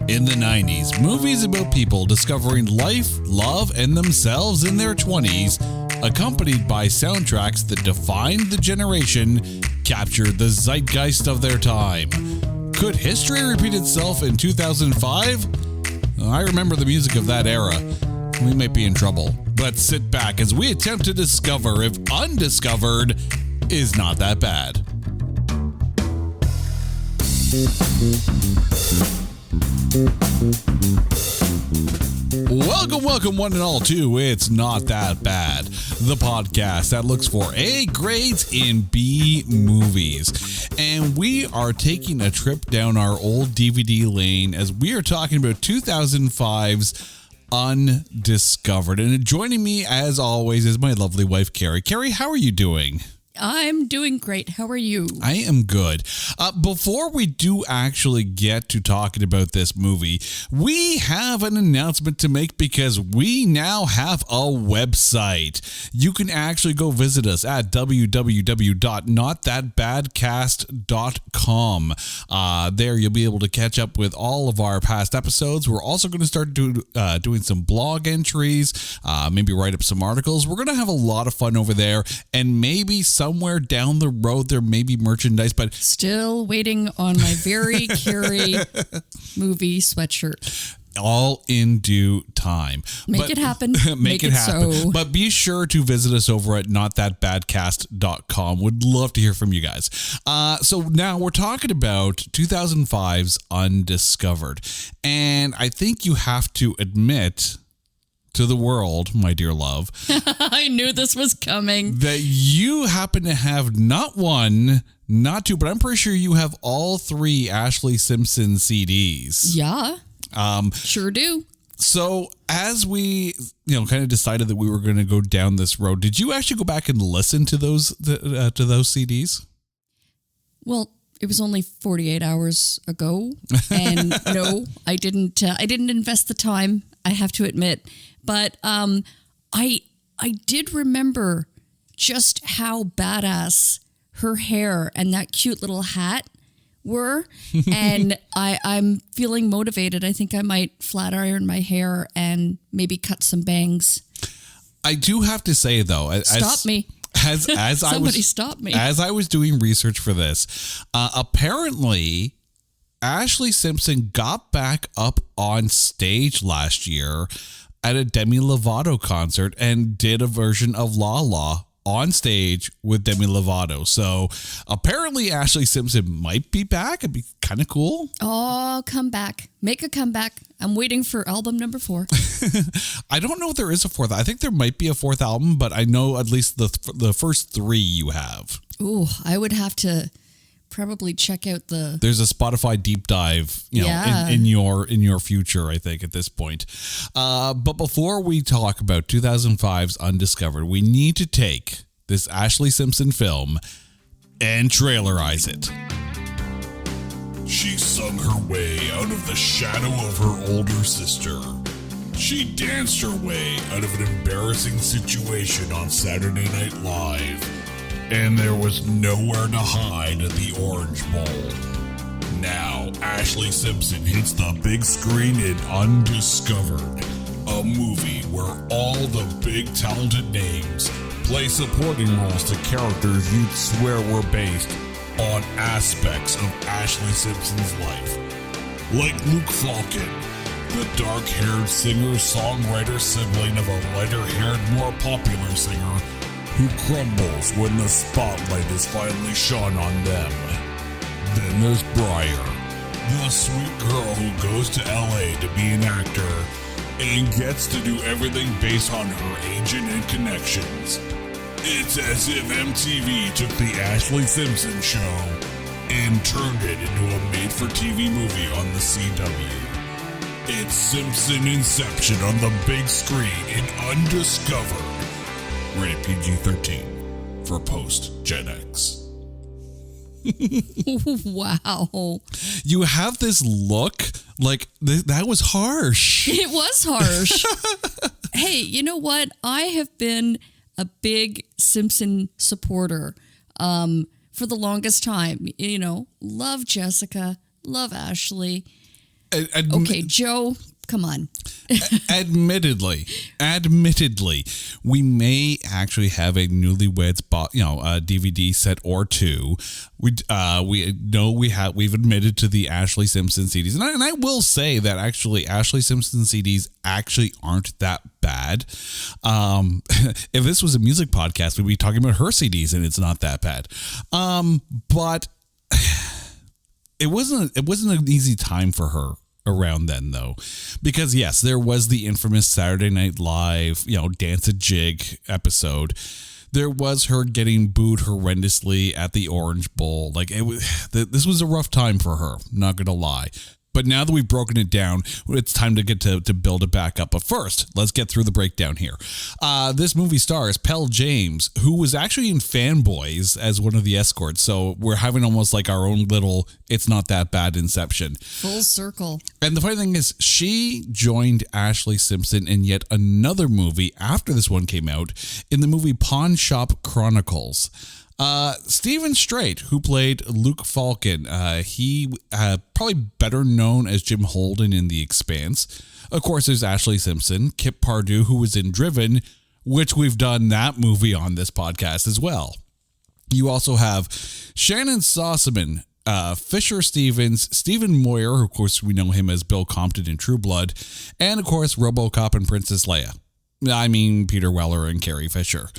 In the 90s, movies about people discovering life, love, and themselves in their 20s, accompanied by soundtracks that defined the generation, captured the zeitgeist of their time. Could history repeat itself in 2005? I remember the music of that era. We might be in trouble. But sit back as we attempt to discover if Undiscovered is not that bad. Welcome one and all to It's Not That Bad, the podcast that looks for A grades in B movies. And we are taking a trip down our old DVD lane as we are talking about 2005's Undiscovered. And joining me, as always, is my lovely wife, Carrie. Carrie, how are you doing? I'm doing great. How are you? I am good. Before we do actually get to talking about this movie, we have an announcement to make because we now have a website. You can actually go visit us at www.notthatbadcast.com. There you'll be able to catch up with all of our past episodes. We're also going to start doing some blog entries, maybe write up some articles. We're going to have a lot of fun over there, and maybe somewhere down the road there may be merchandise, but still waiting on my very Carrie movie sweatshirt. All in due time. Make it happen. Make it happen. So. But be sure to visit us over at notthatbadcast.com. Would love to hear from you guys. So now we're talking about 2005's Undiscovered. And I think you have to admit to the world, my dear love. I knew this was coming. That you happen to have not one, not two, but I'm pretty sure you have all three Ashlee Simpson CDs. Yeah. Sure do. So as we, kind of decided that we were going to go down this road, did you actually go back and listen to those CDs? Well, it was only 48 hours ago, and no, I didn't invest the time, I have to admit. But I did remember just how badass her hair and that cute little hat were, and I'm feeling motivated. I think I might flat iron my hair and maybe cut some bangs. I do have to say though, stop me. As Somebody stop me. As I was doing research for this, apparently Ashlee Simpson got back up on stage last year at a Demi Lovato concert and did a version of La La on stage with Demi Lovato. So apparently Ashlee Simpson might be back. It'd be kind of cool. Oh, come back. Make a comeback. I'm waiting for album number 4. I don't know if there is a fourth. I think there might be a fourth album, but I know at least the first 3 you have. Ooh, I would have to probably check out there's a Spotify deep dive, in your future, I think, at this point. But before we talk about 2005's Undiscovered, we need to take this Ashlee Simpson film and trailerize it. She sung her way out of the shadow of her older sister. She danced her way out of an embarrassing situation on Saturday Night Live. And there was nowhere to hide at the Orange Bowl. Now, Ashlee Simpson hits the big screen in Undiscovered, a movie where all the big talented names play supporting roles to characters you'd swear were based on aspects of Ashlee Simpson's life. Like Luke Falcon, the dark-haired singer-songwriter sibling of a lighter-haired, more popular singer who crumbles when the spotlight is finally shone on them. Then there's Briar, the sweet girl who goes to LA to be an actor and gets to do everything based on her agent and connections. It's as if MTV took the Ashlee Simpson show and turned it into a made-for-TV movie on the CW. It's Simpson Inception on the big screen in Undiscovered. Rated PG-13 for post-Gen X. Wow. You have this look like that was harsh. It was harsh. Hey, you know what? I have been a big Simpson supporter for the longest time. Love Jessica, love Ashlee. Okay, Joe, come on. Admittedly, we may actually have a Newlyweds, DVD set or two. We know we've admitted to the Ashley Simpson CDs, and I will say that actually Ashley Simpson CDs actually aren't that bad. If this was a music podcast, we'd be talking about her CDs, and it's not that bad. But it wasn't an easy time for her around then, though, because yes, there was the infamous Saturday Night Live, Dance a Jig episode. There was her getting booed horrendously at the Orange Bowl. Like, this was a rough time for her, not gonna lie. But now that we've broken it down, it's time to get to build it back up. But first, let's get through the breakdown here. This movie stars Pell James, who was actually in Fanboys as one of the escorts. So we're having almost like our own little It's Not That Bad Inception. Full circle. And the funny thing is, she joined Ashley Simpson in yet another movie after this one came out, in the movie Pawn Shop Chronicles. Stephen Strait, who played Luke Falcon, he probably better known as Jim Holden in The Expanse. Of course, there's Ashley Simpson, Kip Pardue, who was in Driven, which we've done that movie on this podcast as well. You also have Shannon Sossamon, Fisher Stevens, Stephen Moyer, who of course we know him as Bill Compton in True Blood, and of course RoboCop and Princess Leia. I mean Peter Weller and Carrie Fisher.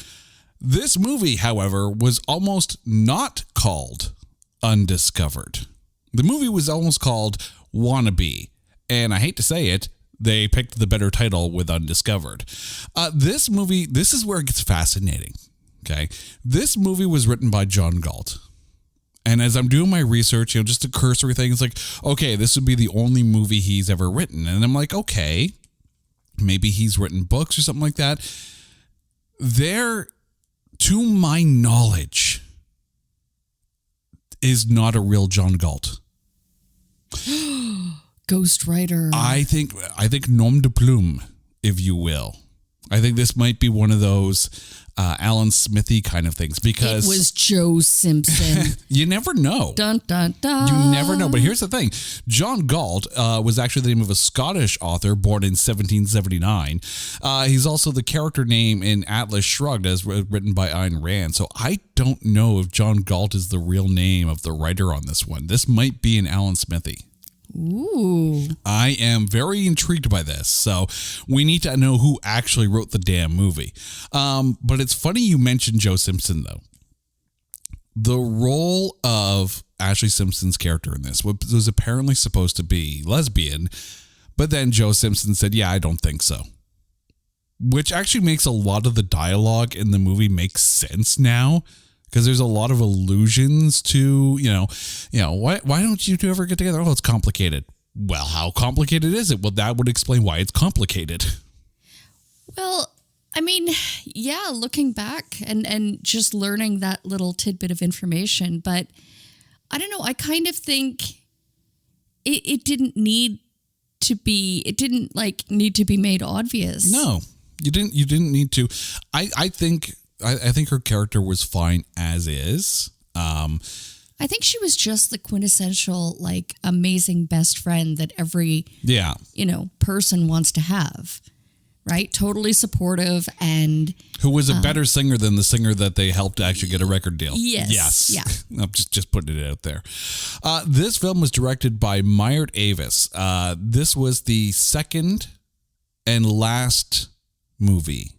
This movie, however, was almost not called Undiscovered. The movie was almost called Wannabe, and I hate to say it, they picked the better title with Undiscovered. This movie, this is where it gets fascinating, okay? This movie was written by John Galt. And as I'm doing my research, just a cursory thing, it's like, okay, this would be the only movie he's ever written. And I'm like, okay, maybe he's written books or something like that. To my knowledge, is not a real John Galt. Ghostwriter. I think nom de plume, if you will. I think this might be one of those Alan Smithy kind of things, because it was Joe Simpson. You never know. Dun, dun, dun. You never know. But here's the thing. John Galt was actually the name of a Scottish author born in 1779. He's also the character name in Atlas Shrugged, as written by Ayn Rand. So I don't know if John Galt is the real name of the writer on this one. This might be an Alan Smithy. Ooh. I am very intrigued by this. So we need to know who actually wrote the damn movie. But it's funny you mentioned Joe Simpson, though. The role of Ashley Simpson's character in this was apparently supposed to be lesbian, but then Joe Simpson said, yeah, I don't think so. Which actually makes a lot of the dialogue in the movie make sense now. Because there's a lot of allusions to, why don't you two ever get together? Oh, it's complicated. Well, how complicated is it? Well, that would explain why it's complicated. Well, I mean, yeah, looking back and just learning that little tidbit of information, but I don't know. I kind of think it didn't need to be. It didn't need to be made obvious. No, you didn't need to. I think her character was fine as is. I think she was just the quintessential, amazing best friend that every, person wants to have, right? Totally supportive and... Who was a better singer than the singer that they helped actually get a record deal. Yes. Yeah. I'm just putting it out there. This film was directed by Meyert Avis. This was the second and last movie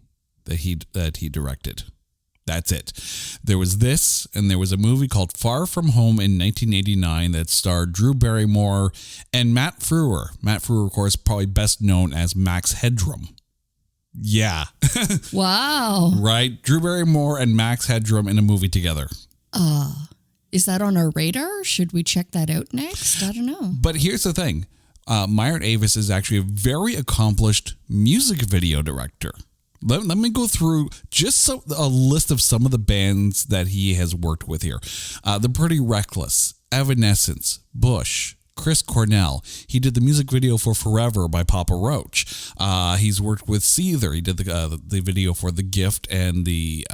that he directed. That's it. There was this, and there was a movie called Far From Home in 1989 that starred Drew Barrymore and Matt Frewer. Matt Frewer, of course, probably best known as Max Headroom. Yeah. Wow. Right? Drew Barrymore and Max Headroom in a movie together. Is that on our radar? Should we check that out next? I don't know. But here's the thing. Meyert Avis is actually a very accomplished music video director. Let me go through just a list of some of the bands that he has worked with here. The Pretty Reckless, Evanescence, Bush, Chris Cornell. He did the music video for Forever by Papa Roach. He's worked with Seether. He did the video for The Gift and the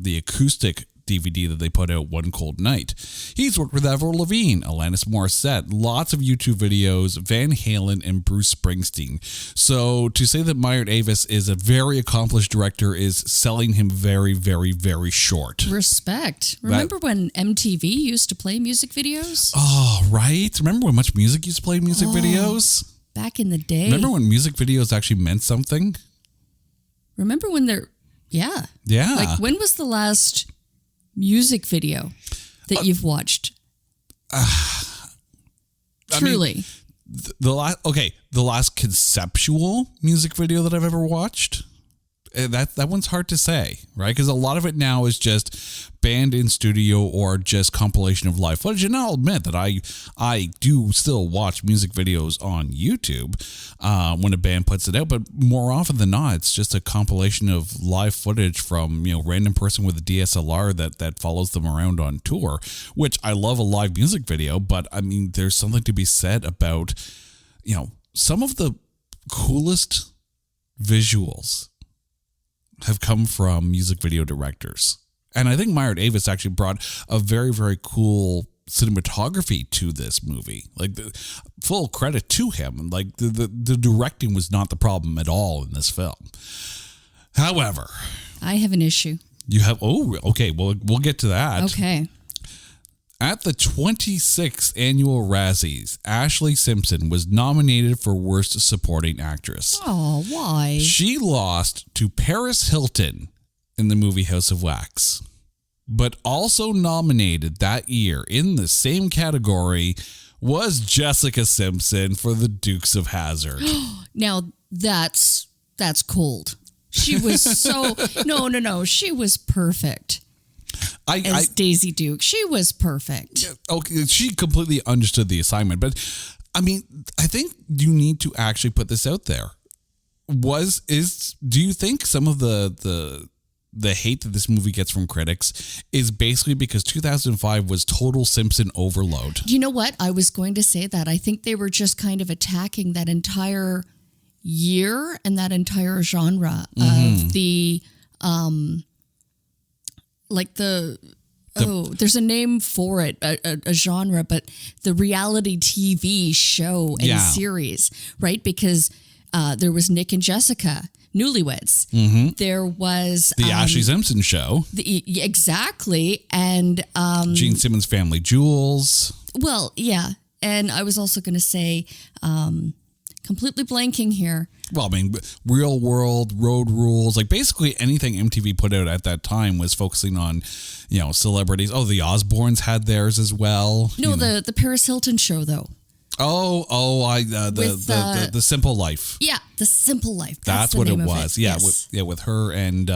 acoustic DVD that they put out, One Cold Night. He's worked with Avril Lavigne, Alanis Morissette, lots of YouTube videos, Van Halen, and Bruce Springsteen. So to say that Meyert Avis is a very accomplished director is selling him very, very, very short. Respect. Remember when MTV used to play music videos? Oh, right. Remember when Much Music used to play music videos? Back in the day. Remember when music videos actually meant something? Remember when they're... Yeah. Yeah. Like, when was the last music video that you've watched? Truly. The last conceptual music video that I've ever watched. That one's hard to say, right? Because a lot of it now is just band in studio or just compilation of live footage. And I'll admit that I do still watch music videos on YouTube when a band puts it out, but more often than not, it's just a compilation of live footage from random person with a DSLR that follows them around on tour. Which I love a live music video, but I mean, there's something to be said about some of the coolest visuals have come from music video directors. And I think Meyert Avis actually brought a very, very cool cinematography to this movie. Like, full credit to him. Like, the directing was not the problem at all in this film. However, I have an issue. You have... Oh, okay. Well, we'll get to that. Okay. At the 26th annual Razzies, Ashley Simpson was nominated for Worst Supporting Actress. Oh, why? She lost to Paris Hilton in the movie House of Wax. But also nominated that year in the same category was Jessica Simpson for The Dukes of Hazzard. Now, that's cold. She was so... No. She was perfect. As Daisy Duke. She was perfect. Okay, she completely understood the assignment. But, I mean, I think you need to actually put this out there. Do you think some of the hate that this movie gets from critics is basically because 2005 was total Simpson overload? You know what? I was going to say that. I think they were just kind of attacking that entire year and that entire genre of the... there's a name for it, a genre, but the reality TV show and series, right? Because there was Nick and Jessica, Newlyweds. Mm-hmm. There was... The Ashley Simpson Show. Exactly. And... Gene Simmons' Family Jewels. Well, yeah. And I was also going to say, completely blanking here. Well, I mean, Real World, Road Rules, like basically anything MTV put out at that time was focusing on, celebrities. Oh, the Osbournes had theirs as well. No, the Paris Hilton show, though. The Simple Life. Yeah, The Simple Life. That's what it was. Yeah, yes. with her and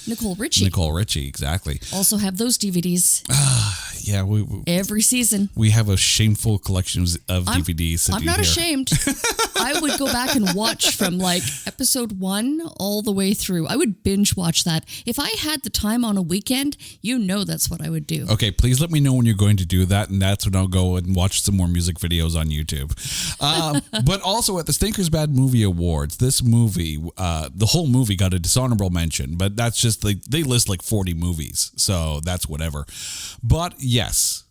Nicole Richie. Nicole Richie, exactly. Also have those DVDs. Yeah, every season. We have a shameful collection of DVDs. I'm not ashamed. I would go back and watch from episode 1 all the way through. I would binge watch that. If I had the time on a weekend, that's what I would do. Okay, please let me know when you're going to do that, and that's when I'll go and watch some more music videos on YouTube. But also at the Stinkers Bad Movie Awards, this movie, the whole movie got a dishonorable mention, but that's just they list 40 movies, so that's whatever. But yes,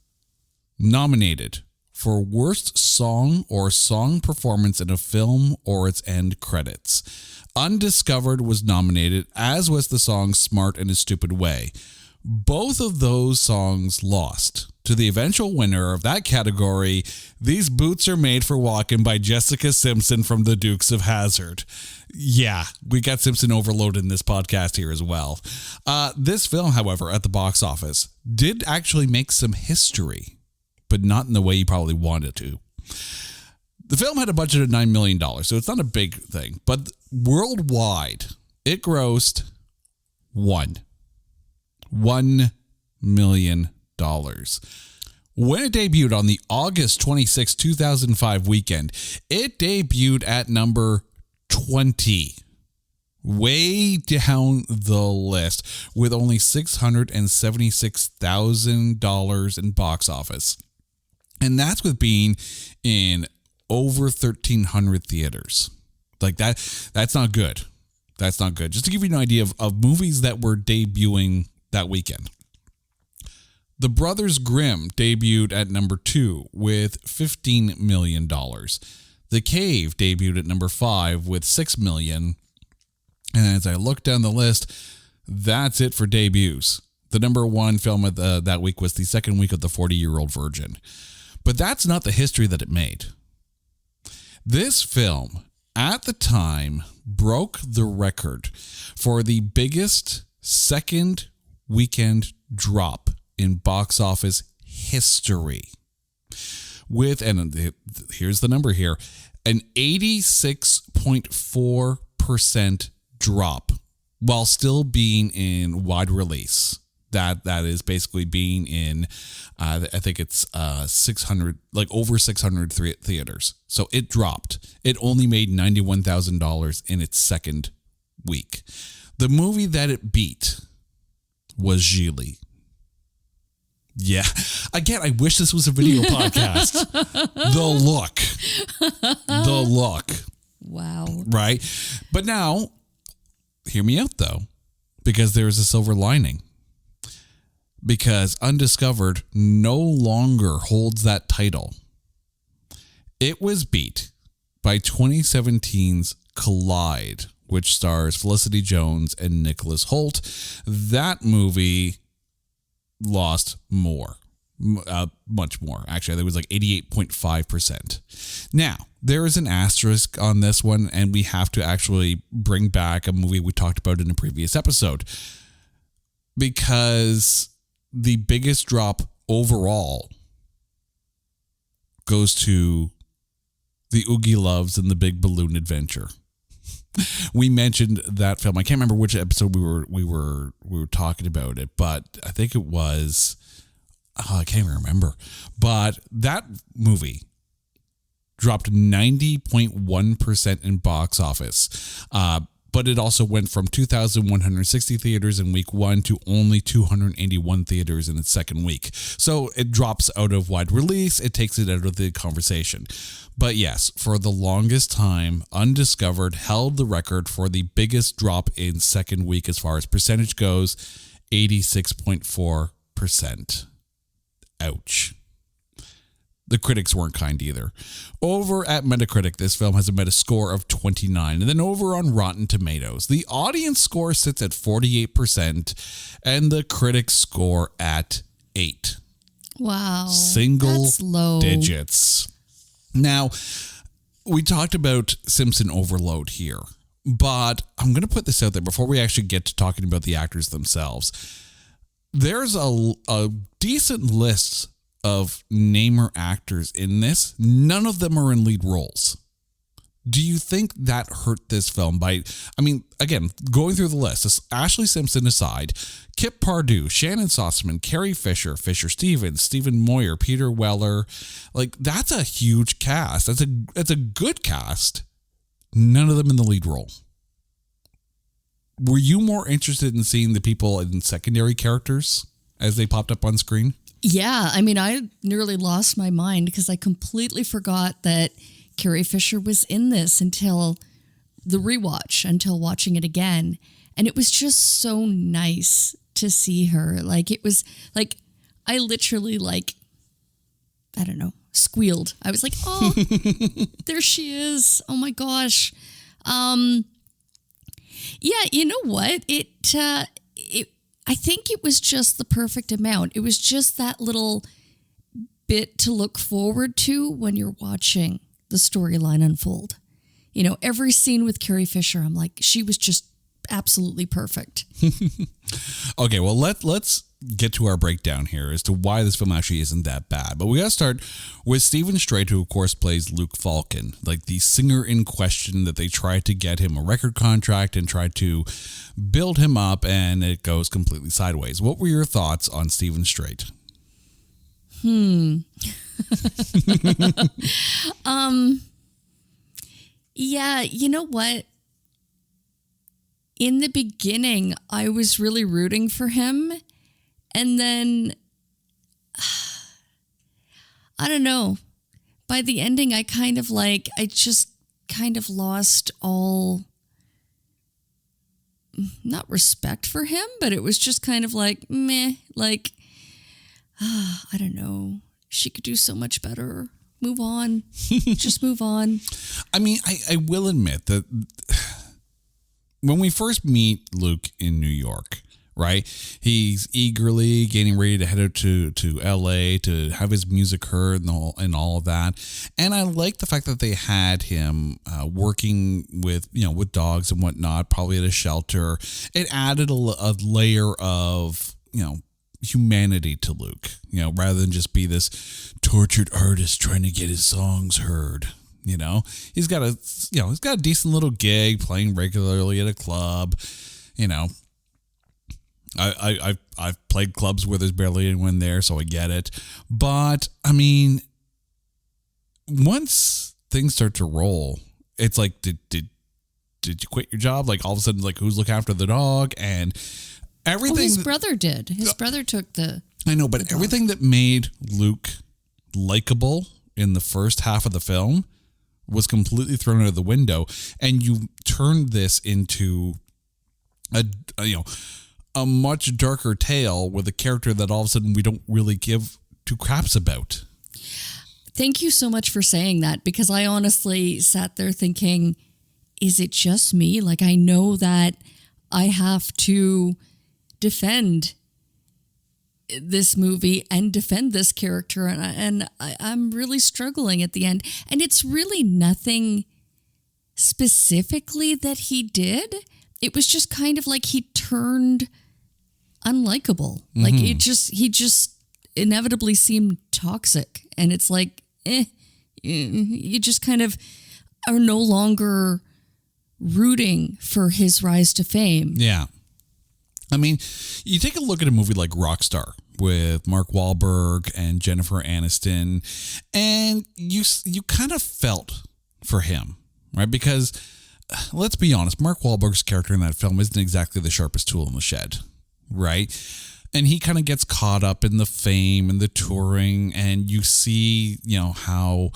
nominated for Worst Song or Song Performance in a Film or its End Credits. Undiscovered was nominated, as was the song Smart in a Stupid Way. Both of those songs lost to the eventual winner of that category, These Boots Are Made for Walking by Jessica Simpson from the Dukes of Hazzard. Yeah, we got Simpson overloaded in this podcast here as well. This film, however, at the box office, did actually make some history, but not in the way you probably wanted to. The film had a budget of $9 million, so it's not a big thing. But worldwide, it grossed $1 million. When it debuted on the August 26, 2005 weekend, it debuted at number 20. Way down the list with only $676,000 in box office. And that's with being in over 1,300 theaters. That's not good. That's not good. Just to give you an idea of movies that were debuting that weekend. The Brothers Grimm debuted at number 2 with $15 million. The Cave debuted at number 5 with $6 million. And as I look down the list, that's it for debuts. The number 1 film of that week was the second week of The 40-Year-Old Virgin. But that's not the history that it made. This film, at the time, broke the record for the biggest second weekend drop in box office history. With, and here's the number here, an 86.4% drop while still being in wide release. That is basically being in, I think it's 600, like over 600 theaters. So it dropped. It only made $91,000 in its second week. The movie that it beat was Gigli. Yeah. Again, I wish this was a video podcast. The look. Wow. Right? But now, hear me out though, because there is a silver lining. Because Undiscovered no longer holds that title. It was beat by 2017's Collide, which stars Felicity Jones and Nicholas Hoult. That movie lost more. Much more. Actually, it was like 88.5%. Now, there is an asterisk on this one, and we have to actually bring back a movie we talked about in a previous episode. Because the biggest drop overall goes to The Oogie Loves and the Big Balloon Adventure. We mentioned that film. I can't remember which episode we were talking about it, but I think it was, I can't even remember. But that movie dropped 90.1% in box office. But it also went from 2,160 theaters in week 1 to only 281 theaters in its second week. So it drops out of wide release. It takes it out of the conversation. But yes, for the longest time, Undiscovered held the record for the biggest drop in second week as far as percentage goes, 86.4%. Ouch. The critics weren't kind either. Over at Metacritic, this film has a Metascore of 29. And then over on Rotten Tomatoes, the audience score sits at 48% and the critics score at 8. Wow. Single That's low. digits. Now, we talked about Simpson overload here, but I'm going to put this out there before we actually get to talking about the actors themselves. There's a decent list of namer actors in this. None of them are in lead roles. Do you think that hurt this film by, I mean, again, going through the list, Ashley Simpson aside, Kip Pardue, Shannon Sossman, Carrie Fisher, Fisher Stevens, Stephen Moyer, Peter Weller, like that's a huge cast. That's a good cast. None of them in the lead role. Were you more interested in seeing the people in secondary characters as they popped up on screen? Yeah, I mean, I nearly lost my mind because I completely forgot that Carrie Fisher was in this until the rewatch, until watching it again. And it was just so nice to see her. Like, it was like, I literally I don't know, squealed. I was like, oh, there she is. Oh my gosh. Yeah, you know what? I think it was just the perfect amount. It was just that little bit to look forward to when you're watching the storyline unfold. You know, every scene with Carrie Fisher, I'm like, she was just absolutely perfect. Okay, well, let's get to our breakdown here as to why this film actually isn't that bad. But we got to start with Stephen Strait, who, of course, plays Luke Falcon, like the singer in question that they tried to get him a record contract and tried to build him up, and it goes completely sideways. What were your thoughts on Stephen Strait? Yeah, you know what? In the beginning, I was really rooting for him. And then, I don't know. By the ending, I just kind of lost all, not respect for him, but it was just kind of like, meh, like, I don't know. She could do so much better. Move on. Just move on. I mean, I will admit that when we first meet Luke in New York, right? He's eagerly getting ready to head out to LA to have his music heard and all of that. And I like the fact that they had him working with, with dogs and whatnot, probably at a shelter. It added a layer of, humanity to Luke, rather than just be this tortured artist trying to get his songs heard. He's got a decent little gig playing regularly at a club. I've played clubs where there's barely anyone there, so I get it. But I mean, once things start to roll, it's like, did you quit your job? Like all of a sudden, like who's looking after the dog and everything? His brother did. His brother took the. I know, but everything that made Luke likable in the first half of the film was completely thrown out of the window, and you turned this into a much darker tale with a character that all of a sudden we don't really give two craps about. Thank you so much for saying that, because I honestly sat there thinking, is it just me? Like, I know that I have to defend this movie and defend this character, and I'm really struggling at the end. And it's really nothing specifically that he did. It was just kind of like he turned unlikable. Like he just inevitably seemed toxic, and it's like, you just kind of are no longer rooting for his rise to fame. Yeah. I mean, you take a look at a movie like Rockstar with Mark Wahlberg and Jennifer Aniston, and you kind of felt for him, right? Because let's be honest, Mark Wahlberg's character in that film isn't exactly the sharpest tool in the shed, right? And he kind of gets caught up in the fame and the touring, and you see, how,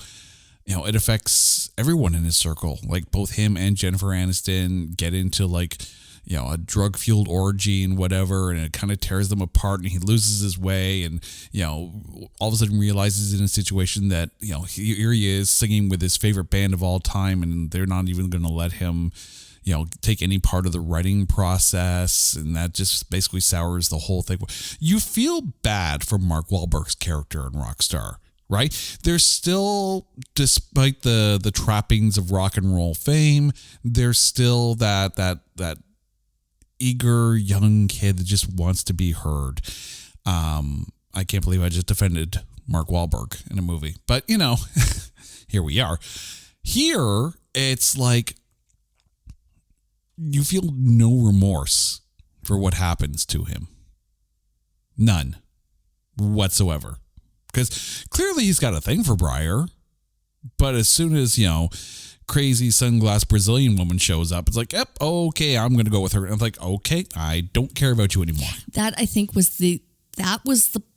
it affects everyone in his circle. Like both him and Jennifer Aniston get into like, a drug-fueled orgy and whatever, and it kind of tears them apart, and he loses his way, and, all of a sudden realizes in a situation that, here he is singing with his favorite band of all time, and they're not even going to let him, take any part of the writing process, and that just basically sours the whole thing. You feel bad for Mark Wahlberg's character in Rockstar, right? There's still, despite the trappings of rock and roll fame, there's still that eager young kid that just wants to be heard. I can't believe I just defended Mark Wahlberg in a movie, but here we are. Here, it's like you feel no remorse for what happens to him. None whatsoever. Because clearly he's got a thing for Briar, but as soon as, crazy sunglass Brazilian woman shows up, it's like, yep, okay, I'm going to go with her. And I'm like, okay, I don't care about you anymore. That, I think, was the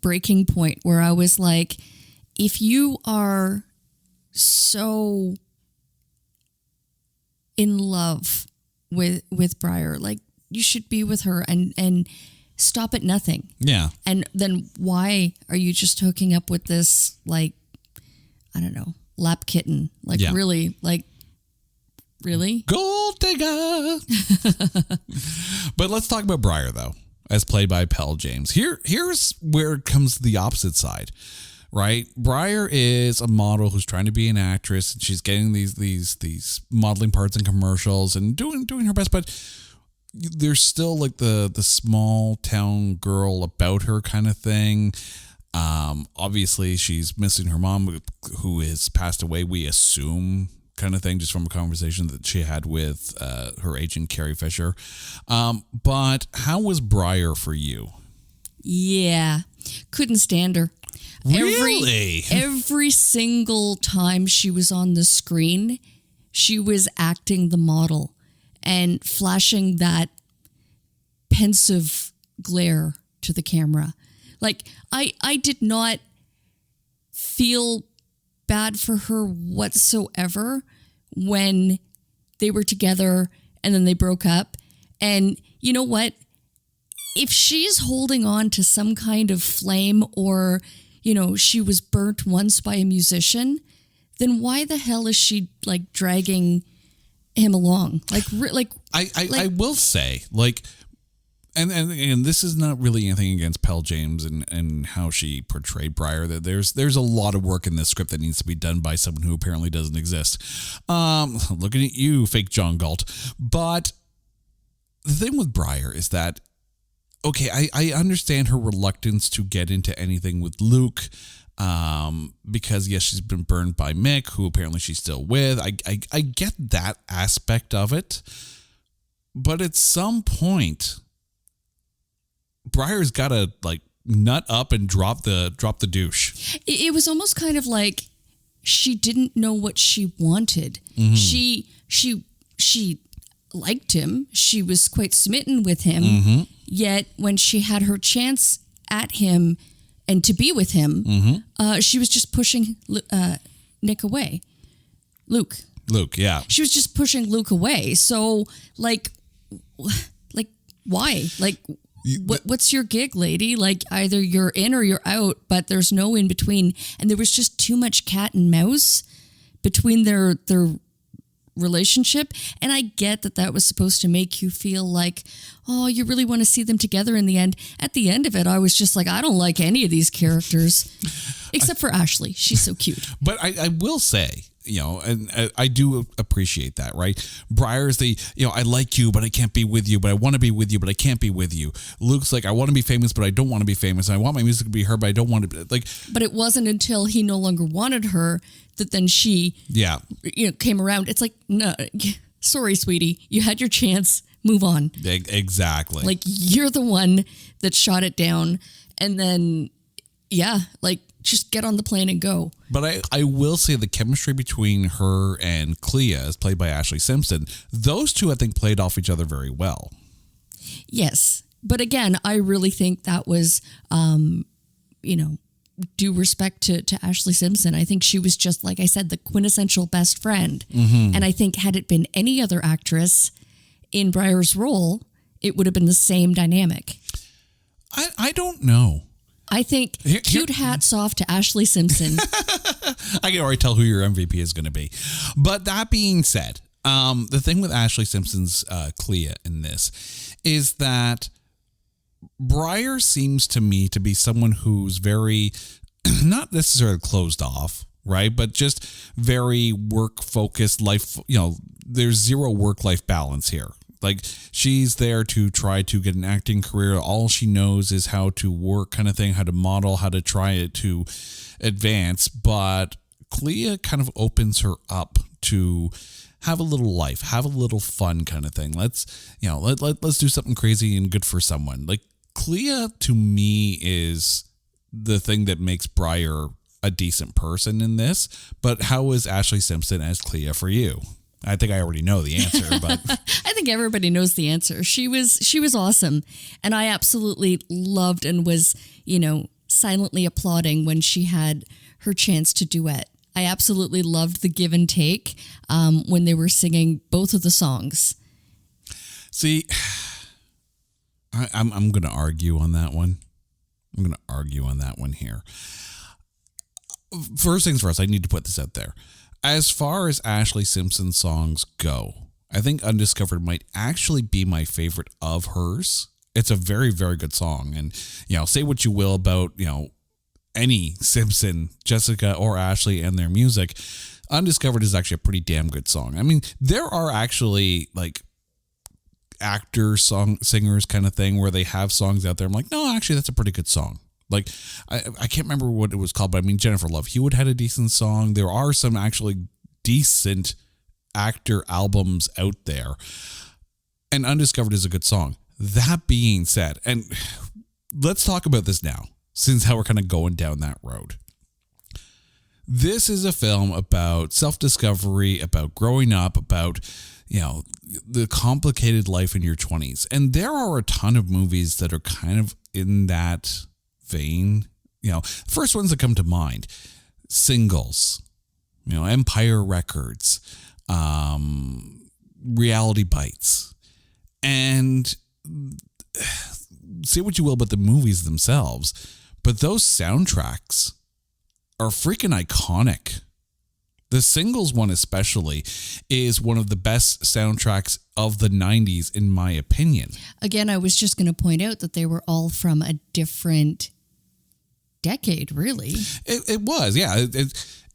breaking point where I was like, if you are so in love with Briar, like, you should be with her and stop at nothing. Yeah. And then why are you just hooking up with this, like, I don't know, lap kitten? Like, yeah. Really? Gold digger. But let's talk about Briar, though, as played by Pell James. Here's where it comes to the opposite side, right? Briar is a model who's trying to be an actress, and she's getting these modeling parts in commercials and doing her best, but there's still like the small town girl about her kind of thing. Obviously she's missing her mom, who has passed away, we assume, kind of thing, just from a conversation that she had with her agent Carrie Fisher. But how was Briar for you? Yeah, couldn't stand her. Really? Every single time she was on the screen, she was acting the model and flashing that pensive glare to the camera. Like, I did not feel bad for her whatsoever when they were together and then they broke up. And you know what? if she's holding on to some kind of flame, or, she was burnt once by a musician, then why the hell is she like dragging him along? I will say, like, and this is not really anything against Pell James and how she portrayed Briar. That there's a lot of work in this script that needs to be done by someone who apparently doesn't exist. Looking at you, fake John Galt. But the thing with Briar is that, okay, I understand her reluctance to get into anything with Luke, because yes, she's been burned by Mick, who apparently she's still with. I get that aspect of it, but at some point, Briar's got to like nut up and drop the douche. It was almost kind of like she didn't know what she wanted. Mm-hmm. She liked him. She was quite smitten with him. Mm-hmm. Yet when she had her chance at him and to be with him, mm-hmm. She was just pushing Nick away. Luke, yeah. She was just pushing Luke away. So, like why? Like, what's your gig, lady? Like, either you're in or you're out, but there's no in between. And there was just too much cat and mouse between their relationship. And I get that was supposed to make you feel like, oh, you really want to see them together in the end. At the end of it, I was just like, I don't like any of these characters except for Ashley. She's so cute. But I will say, and I do appreciate that, right? Briar's the, I like you, but I can't be with you, but I want to be with you, but I can't be with you. Luke's like, I want to be famous, but I don't want to be famous. And I want my music to be heard, but I don't want to be like. But it wasn't until he no longer wanted her that then she, came around. It's like, no, sorry, sweetie, you had your chance. Move on. Exactly. Like, you're the one that shot it down, and then, just get on the plane and go. But I will say the chemistry between her and Clea, as played by Ashley Simpson, those two, I think, played off each other very well. Yes. But again, I really think that was, due respect to Ashley Simpson. I think she was just, like I said, the quintessential best friend. Mm-hmm. And I think had it been any other actress in Briar's role, it would have been the same dynamic. I don't know. I think cute hats off to Ashley Simpson. I can already tell who your MVP is going to be. But that being said, the thing with Ashley Simpson's Clea in this is that Briar seems to me to be someone who's very, not necessarily closed off, right? But just very work-focused life. There's zero work-life balance here. Like, she's there to try to get an acting career. All she knows is how to work, kind of thing, how to model, how to try it to advance. But Clea kind of opens her up to have a little life, have a little fun, kind of thing. Let's do something crazy and good for someone. Like, Clea to me is the thing that makes Briar a decent person in this. But how is Ashley Simpson as Clea for you? I think I already know the answer, but I think everybody knows the answer. She was awesome, and I absolutely loved and was, silently applauding when she had her chance to duet. I absolutely loved the give and take when they were singing both of the songs. See, I'm going to argue on that one. I'm going to argue on that one here. First things first, I need to put this out there. As far as Ashley Simpson songs go, I think Undiscovered might actually be my favorite of hers. It's a very, very good song. And, say what you will about, any Simpson, Jessica or Ashley and their music. Undiscovered is actually a pretty damn good song. I mean, there are actually like singers kind of thing where they have songs out there. I'm like, no, actually, that's a pretty good song. Like, I can't remember what it was called, but I mean, Jennifer Love Hewitt had a decent song. There are some actually decent actor albums out there. And Undiscovered is a good song. That being said, and let's talk about this now, since how we're kind of going down that road. This is a film about self-discovery, about growing up, about, the complicated life in your 20s. And there are a ton of movies that are kind of in that vein. First ones that come to mind: Singles, Empire Records, Reality Bites. And say what you will about the movies themselves, but those soundtracks are freaking iconic. The Singles one especially is one of the best soundtracks of the 90s, in my opinion. Again, I was just going to point out that they were all from a different decade, really. It was, yeah.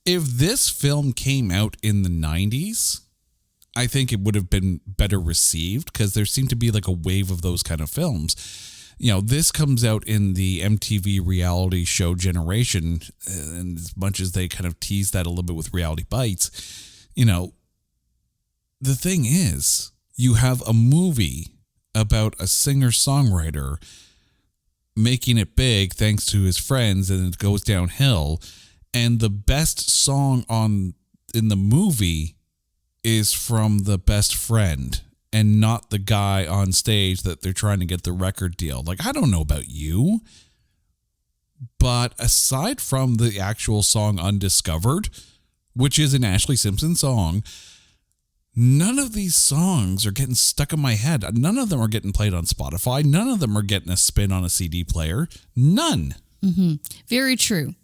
If this film came out in the 90s, I think it would have been better received, because there seemed to be like a wave of those kind of films. You know, this comes out in the MTV reality show generation, and as much as they kind of tease that a little bit with Reality Bites, you know, the thing is, you have a movie about a singer-songwriter making it big thanks to his friends, and it goes downhill, and the best song in the movie is from the best friend and not the guy on stage that they're trying to get the record deal. Like, I don't know about you, but aside from the actual song Undiscovered, which is an Ashlee Simpson song, none of these songs are getting stuck in my head. None of them are getting played on Spotify. None of them are getting a spin on a CD player. None. Mm-hmm. Very true.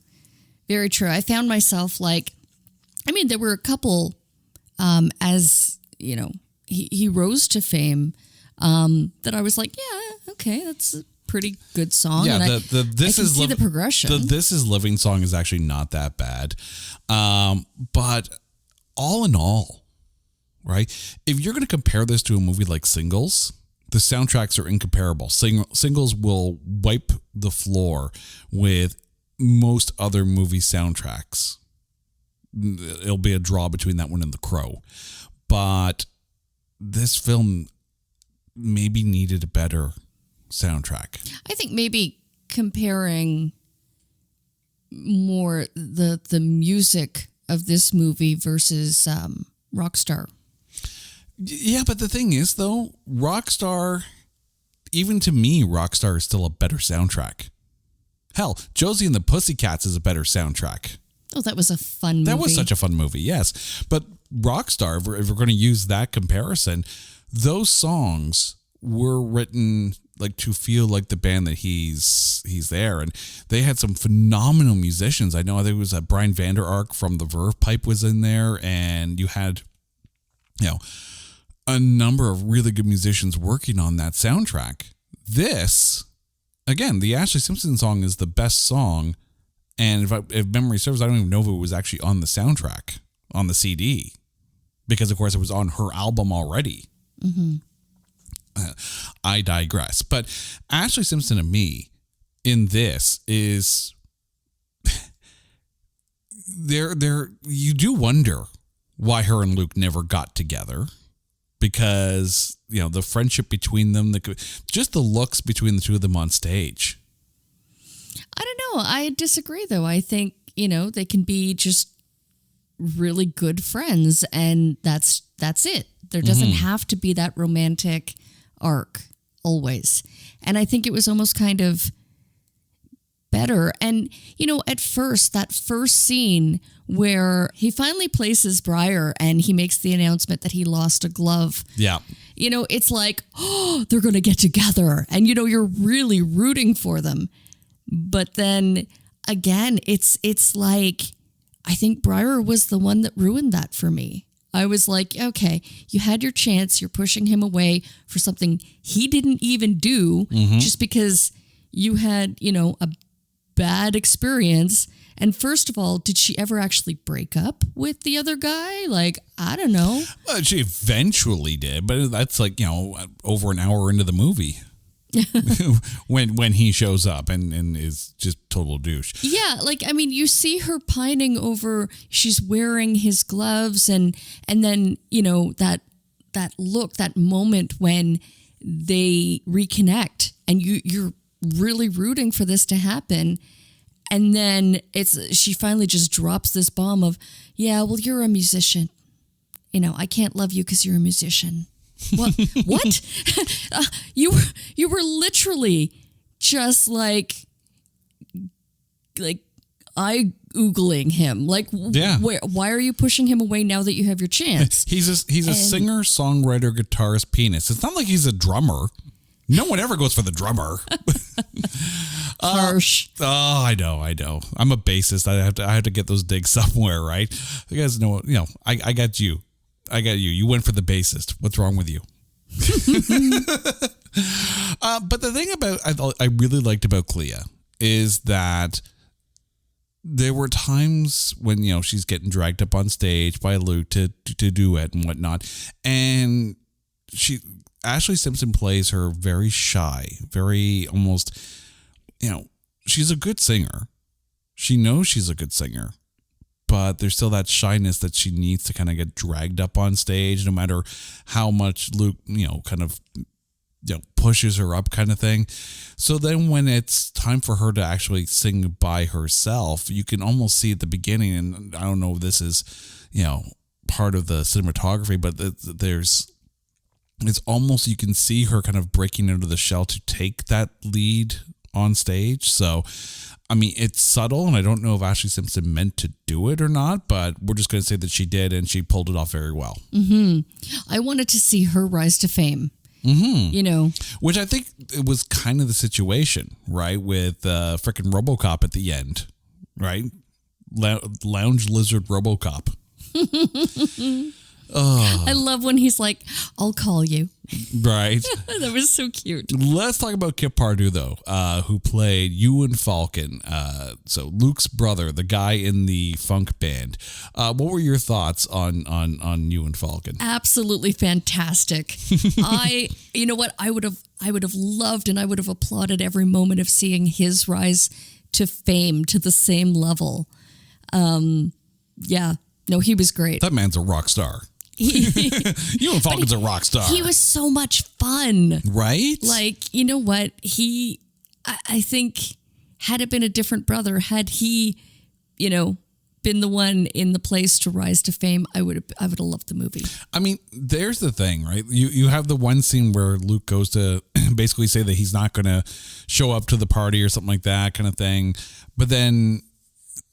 Very true. I found myself there were a couple, as, you know, he rose to fame, that I was like, yeah, okay, that's a pretty good song. Yeah, and This I can see the progression. The This Is Living song is actually not that bad. But all in all, right, if you're going to compare this to a movie like Singles, the soundtracks are incomparable. Singles will wipe the floor with most other movie soundtracks. It'll be a draw between that one and The Crow. But this film maybe needed a better soundtrack. I think maybe comparing more the music of this movie versus Rockstar. Yeah, but the thing is, though, Rockstar, even to me, Rockstar is still a better soundtrack. Hell, Josie and the Pussycats is a better soundtrack. Oh, that was a fun movie. That was such a fun movie, yes. But Rockstar, if we're going to use that comparison, those songs were written like to feel like the band that he's there. And they had some phenomenal musicians. I think it was Brian Vander Ark from the Verve Pipe was in there. And you had, you know, a number of really good musicians working on that soundtrack. This, again, the Ashlee Simpson song is the best song. And if memory serves, I don't even know if it was actually on the soundtrack, on the CD. Because, of course, it was on her album already. Mm-hmm. I digress. But Ashlee Simpson to me in this is you do wonder why her and Luke never got together, because, you know, the friendship between them, just the looks between the two of them on stage. I don't know. I disagree, though. I think, you know, they can be just really good friends, and that's it. There doesn't have to be that romantic arc always. And I think it was almost kind of better. And, you know, at first, that first scene where he finally places Briar and he makes the announcement that he lost a glove. Yeah. You know, it's like, oh, they're going to get together. And, you know, you're really rooting for them. But then again, it's like, I think Briar was the one that ruined that for me. I was like, okay, you had your chance. You're pushing him away for something he didn't even do just because you had, you know, a bad experience. And first of all, did she ever actually break up with the other guy? Like, I don't know. Well, she eventually did, but that's like, you know, over an hour into the movie. when he shows up and is just total douche. Yeah, like, I mean, you see her pining over, she's wearing his gloves, and then, you know, that look, that moment when they reconnect, and you're really rooting for this to happen, and then she finally just drops this bomb of, yeah, well, you're a musician. You know, I can't love you because you're a musician. What? You were literally just like eye oogling him. Like, yeah. Why are you pushing him away now that you have your chance? He's a singer, songwriter, guitarist, pianist. It's not like he's a drummer. No one ever goes for the drummer. Harsh. I know. I'm a bassist. I have to get those digs somewhere, right? You guys know, I got you. You went for the bassist. What's wrong with you? But the thing I really liked about Clea is that there were times when, she's getting dragged up on stage by Luke to duet and whatnot. And Ashley Simpson plays her very shy, very almost, she's a good singer. She knows she's a good singer, but there's still that shyness that she needs to kind of get dragged up on stage, no matter how much Luke, kind of, pushes her up kind of thing. So then when it's time for her to actually sing by herself, you can almost see at the beginning, and I don't know if this is, part of the cinematography, but it's almost, you can see her kind of breaking into the shell to take that lead on stage. So, I mean, it's subtle, and I don't know if Ashley Simpson meant to do it or not, but we're just going to say that she did, and she pulled it off very well. I wanted to see her rise to fame. Which I think it was kind of the situation, right? With frickin' RoboCop at the end, right? Lounge Lizard RoboCop. I love when he's like, I'll call you. Right. That was so cute. Let's talk about Kip Pardue, though, who played Ewan Falcon. So Luke's brother, the guy in the funk band. What were your thoughts on Ewan Falcon? Absolutely fantastic. You know what? I would have loved, and I would have applauded every moment of seeing his rise to fame to the same level. Yeah. No, he was great. That man's a rock star. Ewan Falcon's a rock star. He was so much fun. Right? Like, you know what? I think, had it been a different brother, had he, been the one in the place to rise to fame, I would have loved the movie. I mean, there's the thing, right? You have the one scene where Luke goes to basically say that he's not going to show up to the party or something like that kind of thing. But then,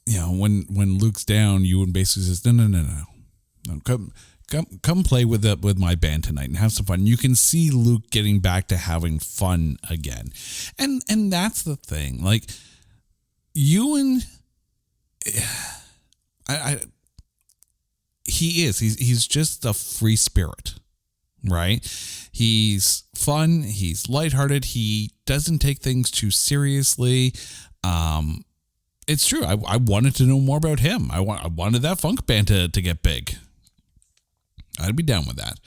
when Luke's down, Ewan basically says, no, come play with my band tonight and have some fun. You can see Luke getting back to having fun again. And that's the thing. Like, Ewan, he's just a free spirit, right? He's fun. He's lighthearted. He doesn't take things too seriously. It's true. I wanted to know more about him. I wanted that funk band to get big. I'd be down with that.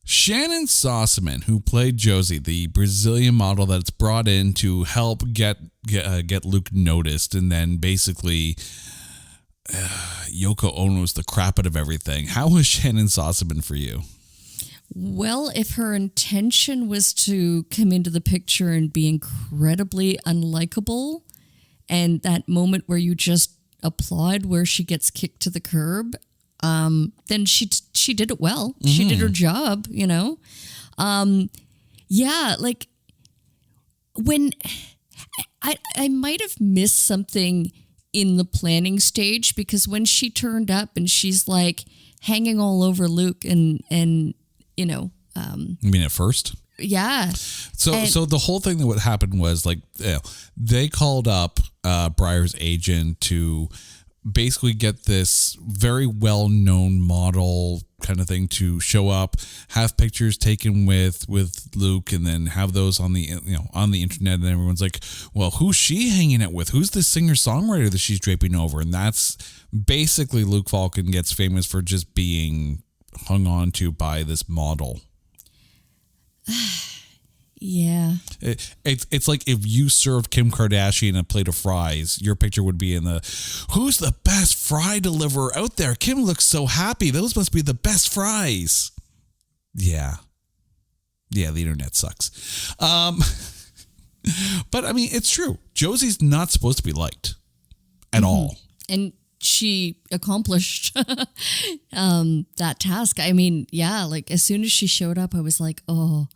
Shannon Sossaman, who played Josie, the Brazilian model that's brought in to help get Luke noticed, and then basically Yoko Ono's the crap out of everything. How was Shannon Sossaman for you? Well, if her intention was to come into the picture and be incredibly unlikable, and that moment where you just applaud where she gets kicked to the curb, then she did it well. Mm-hmm. She did her job, Yeah, like when I might have missed something in the planning stage, because when she turned up and she's like hanging all over Luke and you mean at first? Yeah. So the whole thing that what happened was, like, they called up Breyer's agent to basically get this very well-known model kind of thing to show up, have pictures taken with Luke, and then have those on the internet, and everyone's like, well, who's she hanging out with? Who's the singer-songwriter that she's draping over? And that's basically Luke Falcon gets famous for just being hung on to by this model. Yeah. It's like if you served Kim Kardashian a plate of fries, your picture would be in the, who's the best fry deliverer out there? Kim looks so happy. Those must be the best fries. Yeah. Yeah, the internet sucks. But I mean, it's true. Josie's not supposed to be liked at all. And she accomplished that task. I mean, yeah, like as soon as she showed up, I was like, oh.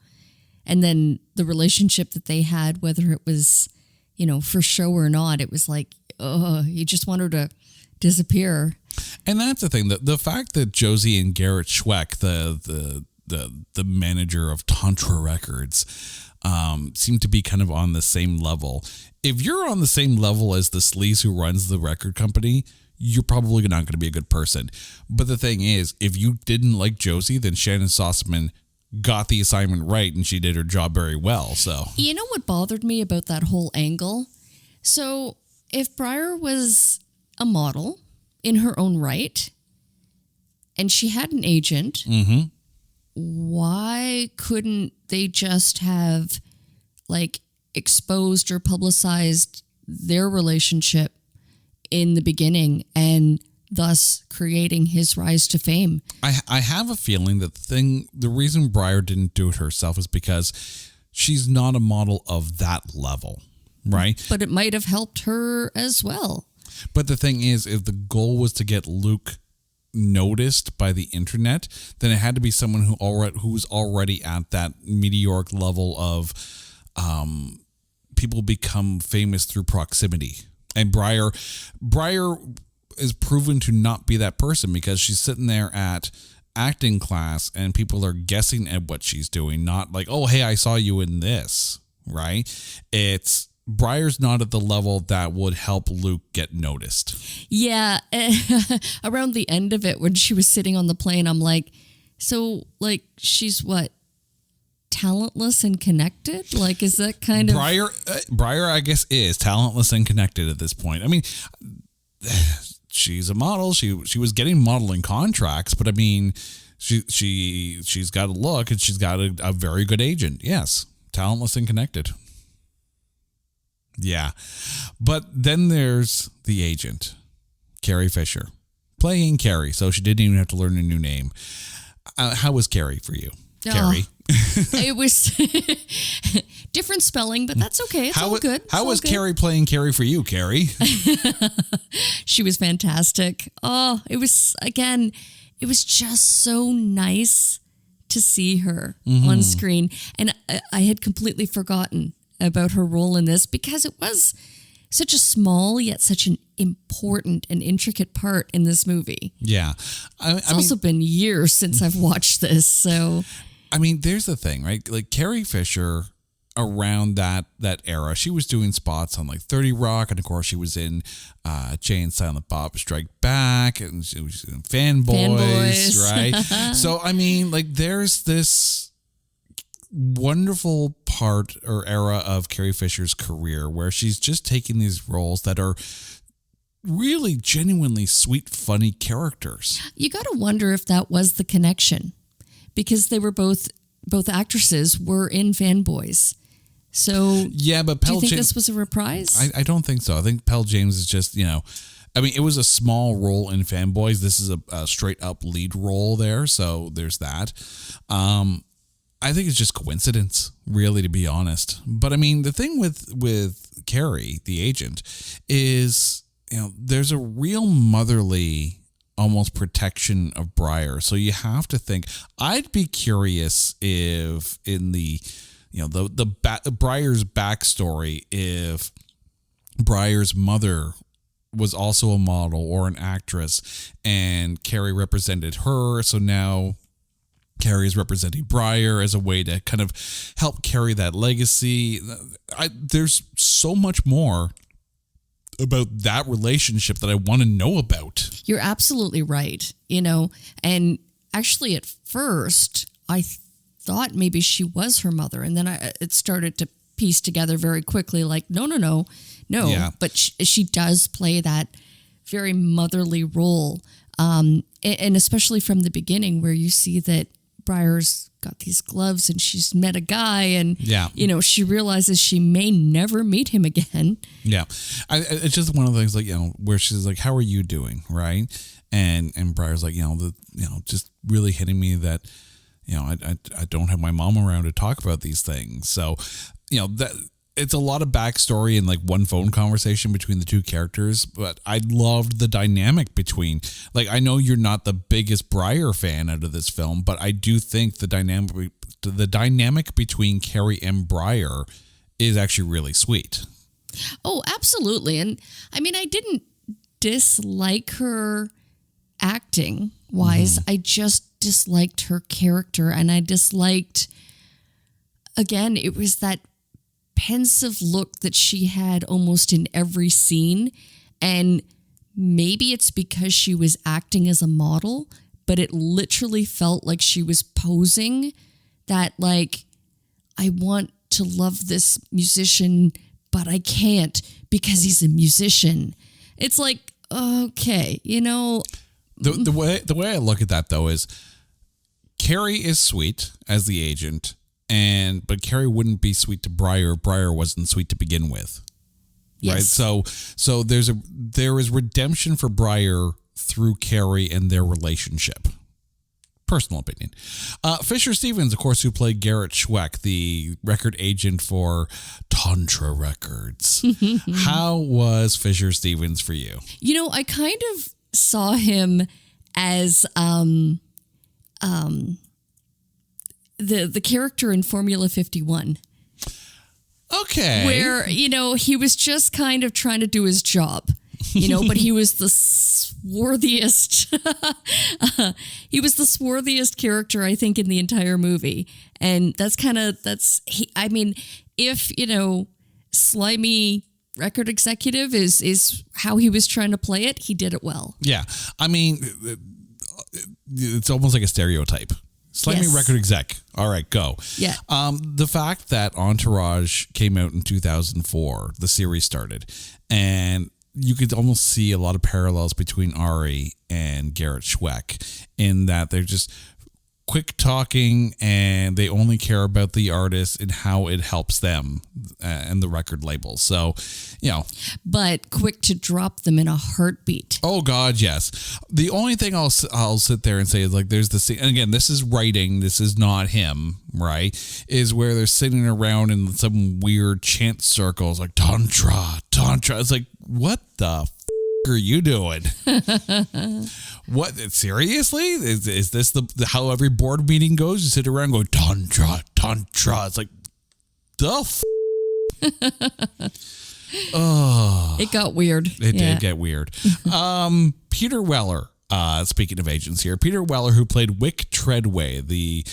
And then the relationship that they had, whether it was, for show or not, it was like, oh, you just want her to disappear. And that's the thing. The fact that Josie and Garrett Schweck, the manager of Tantra Records, seem to be kind of on the same level. If you're on the same level as the sleaze who runs the record company, you're probably not going to be a good person. But the thing is, if you didn't like Josie, then Shannon Sossaman got the assignment right and she did her job very well. So, you know what bothered me about that whole angle? So if Briar was a model in her own right and she had an agent, why couldn't they just have like exposed or publicized their relationship in the beginning and thus creating his rise to fame? I have a feeling that the reason Briar didn't do it herself is because she's not a model of that level, right? But it might have helped her as well. But the thing is, if the goal was to get Luke noticed by the internet, then it had to be someone who's already at that meteoric level of people become famous through proximity. And Briar is proven to not be that person because she's sitting there at acting class and people are guessing at what she's doing, not like, oh, hey, I saw you in this, right? It's Briar's not at the level that would help Luke get noticed. Yeah. Around the end of it, when she was sitting on the plane, I'm like, so like she's what? Talentless and connected? Like, is that kind of... Briar, I guess, is talentless and connected at this point. I mean, she's a model. She was getting modeling contracts, but I mean, she's got a look and she's got a very good agent. Yes, talentless and connected. Yeah. But then there's the agent, Carrie Fisher, playing Carrie. So she didn't even have to learn a new name. How was Carrie for you? Carrie? It was different spelling, but that's okay. It's all good. How was Carrie playing Carrie for you, Carrie? She was fantastic. Oh, it was just so nice to see her on screen. And I had completely forgotten about her role in this because it was such a small yet such an important and intricate part in this movie. Yeah. It's also been years since I've watched this, so... I mean, there's the thing, right? Like Carrie Fisher around that era, she was doing spots on like 30 Rock, and of course she was in Jay and Silent Bob Strike Back, and she was in Fanboys. Right? So, I mean, like there's this wonderful part or era of Carrie Fisher's career where she's just taking these roles that are really genuinely sweet, funny characters. You got to wonder if that was the connection. Because they were both actresses were in Fanboys. So yeah, but do you think this was a reprise? I don't think so. I think Pell James is just, I mean, it was a small role in Fanboys. This is a straight up lead role there. So there's that. I think it's just coincidence, really, to be honest. But I mean, the thing with Carrie, the agent, is, there's a real motherly almost protection of Briar. So you have to think, I'd be curious if in the, Briar's backstory, if Briar's mother was also a model or an actress and Carrie represented her. So now Carrie is representing Briar as a way to kind of help carry that legacy. There's so much more about that relationship that I want to know about. You're absolutely right. And actually at first I thought maybe she was her mother. And then it started to piece together very quickly, like, no. Yeah. But she does play that very motherly role. And especially from the beginning where you see that Briar's got these gloves and she's met a guy and, she realizes she may never meet him again. Yeah. It's just one of the things like, where she's like, how are you doing? Right. And Briar's like, just really hitting me that, I don't have my mom around to talk about these things. So, that it's a lot of backstory and like one phone conversation between the two characters, but I loved the dynamic between, like, I know you're not the biggest Briar fan out of this film, but I do think the dynamic between Carrie and Briar is actually really sweet. Oh, absolutely. And I mean, I didn't dislike her acting wise. I just disliked her character, and I disliked again, it was that pensive look that she had almost in every scene. And maybe it's because she was acting as a model, but it literally felt like she was posing that, like, I want to love this musician, but I can't because he's a musician. It's like, okay, you know. The way I look at that, though, is Carrie is sweet as the agent, but Carrie wouldn't be sweet to Briar if Briar wasn't sweet to begin with. Yes. Right? So there is redemption for Briar through Carrie and their relationship. Personal opinion. Fisher Stevens, of course, who played Garrett Schweck, the record agent for Tantra Records. How was Fisher Stevens for you? You know, I kind of saw him as the character in Formula 51. Okay. Where, you know, he was just kind of trying to do his job, you know, but he was the swarthiest. He was the swarthiest character, I think, in the entire movie. And I mean, if, you know, slimy record executive is how he was trying to play it, he did it well. Yeah. I mean, it's almost like a stereotype. Slimy record exec. All right, go. Yeah. The fact that Entourage came out in 2004, the series started, and you could almost see a lot of parallels between Ari and Garrett Schweck in that they're just quick talking and they only care about the artist and how it helps them and the record labels. So, you know. But quick to drop them in a heartbeat. Oh, God, yes. The only thing I'll sit there and say is, like, there's the scene, and again, this is writing, this is not him, right? Is where they're sitting around in some weird chant circles, like, Tantra. It's like, what the are you doing? What, seriously? Is this how every board meeting goes? You sit around and go tantra. It's like, the oh, it got weird. It did get weird. Peter Weller. Speaking of agents here, Peter Weller, who played Wick Treadway, the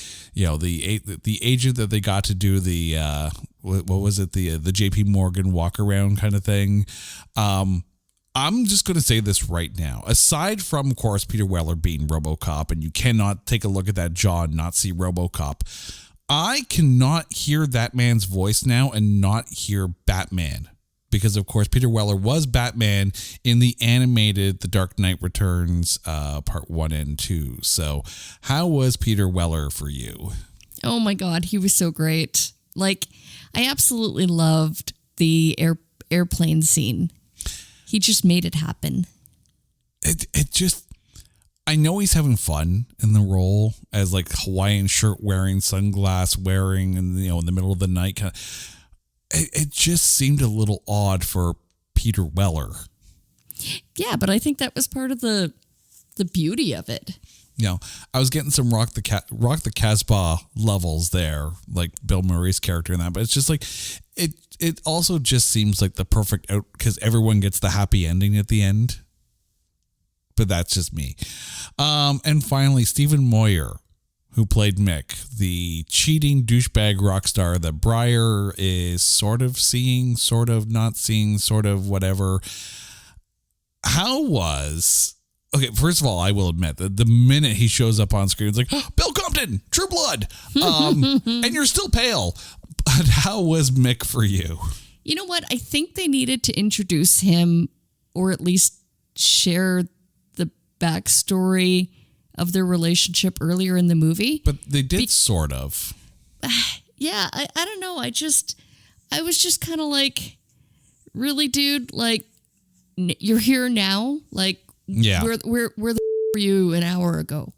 agent that they got to do the what was it, the JP Morgan walk around kind of thing. I'm just going to say this right now. Aside from, of course, Peter Weller being RoboCop, and you cannot take a look at that jaw and not see RoboCop, I cannot hear that man's voice now and not hear Batman. Because, of course, Peter Weller was Batman in the animated The Dark Knight Returns Part 1 and 2. So how was Peter Weller for you? Oh, my God. He was so great. Like, I absolutely loved the airplane scene. He just made it happen. It just, I know he's having fun in the role as, like, Hawaiian shirt wearing, sunglass wearing, and, you know, in the middle of the night kind of. It just seemed a little odd for Peter Weller. Yeah, but I think that was part of the beauty of it. You know, I was getting some Rock the Casbah levels there, like Bill Murray's character in that, but it's just like it also just seems like the perfect out because everyone gets the happy ending at the end. But that's just me. And finally, Stephen Moyer, who played Mick, the cheating douchebag rock star that Briar is sort of seeing, sort of not seeing, sort of whatever. Okay, first of all, I will admit that the minute he shows up on screen, it's like, oh, Bill Compton, True Blood, and you're still pale. But how was Mick for you? You know what? I think they needed to introduce him or at least share the backstory of their relationship earlier in the movie. But they did sort of. Yeah, I don't know. I was just kind of like, really, dude? Like, you're here now? Like, yeah. Where the were you an hour ago?